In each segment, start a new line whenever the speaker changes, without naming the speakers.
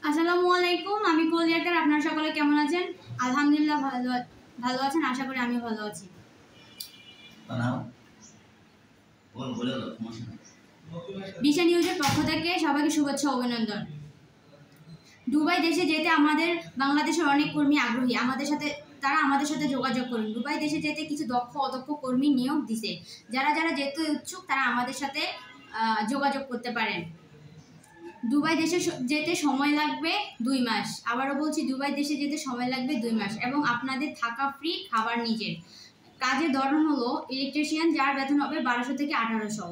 আসসালামু আলাইকুম, আমি কলিয়াটার। আপনারা সকলে কেমন আছেন? আলহামদুলিল্লাহ ভালো আছেন। আশা করি আমি ভালো আছি। দিশা নিউজের পক্ষ থেকে সবাইকে শুভেচ্ছা ও অভিনন্দন। দুবাই দেশে যেতে আমাদের বাংলাদেশের অনেক কর্মী আগ্রহী। তারা আমাদের সাথে যোগাযোগ করুন। দুবাই দেশে যেতে কিছু দক্ষ অদক্ষ কর্মী নিয়োগ দিছে। যারা যেতে ইচ্ছুক তারা আমাদের সাথে যোগাযোগ করতে পারেন। দুবাই দেশে যেতে সময় লাগবে 2 মাস। আবারও বলছি, দুবাই দেশে যেতে সময় লাগবে 2 মাস এবং আপনাদের থাকা ফ্রি, খাবার নিজের। কাজের ধরন হলো ইলেকট্রিশিয়ান, যার বেতন হবে 1200 থেকে 1800,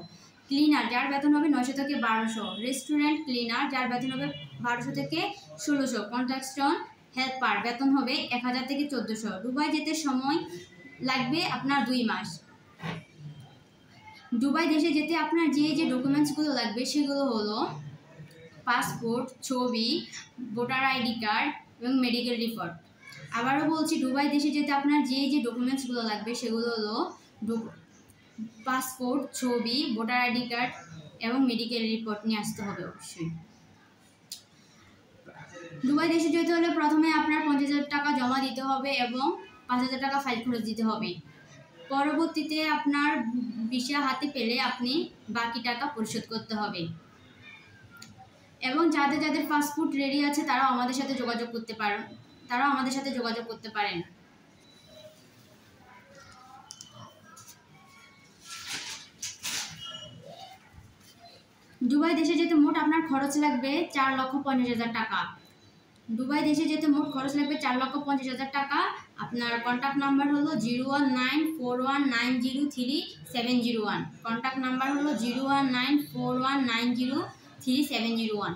ক্লিনার যার বেতন হবে 900 থেকে 1200, রেস্টুরেন্ট ক্লিনার যার বেতন হবে 1200 থেকে 1600, কনস্ট্রাকশন হেল্পার বেতন হবে 1000 থেকে 1400। দুবাই যেতে সময় লাগবে আপনার 2 মাস। দুবাই দেশে যেতে আপনার যে ডকুমেন্টসগুলো লাগবে সেগুলো হলো পাসপোর্ট, ছবি, ভোটার আইডি কার্ড এবং মেডিকেল রিপোর্ট। আবারও বলছি, দুবাই দেশে যেতে আপনার যে ডকুমেন্টসগুলো লাগবে সেগুলো হলো পাসপোর্ট, ছবি, ভোটার আইডি কার্ড এবং মেডিকেল রিপোর্ট নিয়ে আসতে হবে অবশ্যই। দুবাই দেশে যেতে হলে প্রথমে আপনার 50,000 টাকা জমা দিতে হবে এবং 5,000 টাকা ফাইল খরচ দিতে হবে। পরবর্তীতে আপনার ভিসা হাতে পেলে আপনি বাকি টাকা পরিশোধ করতে হবে। এবং যাদের পাসপোর্ট রেডি আছে তারাও আমাদের সাথে যোগাযোগ করতে পারেন। দুবাই দেশে যেতে মোট আপনার খরচ লাগবে 4,50,000 টাকা। দুবাই দেশে যেতে মোট খরচ লাগবে 4,50,000 টাকা। আপনার কন্ট্যাক্ট নাম্বার হলো 01941903701। কন্ট্যাক্ট নাম্বার হলো 01941903701।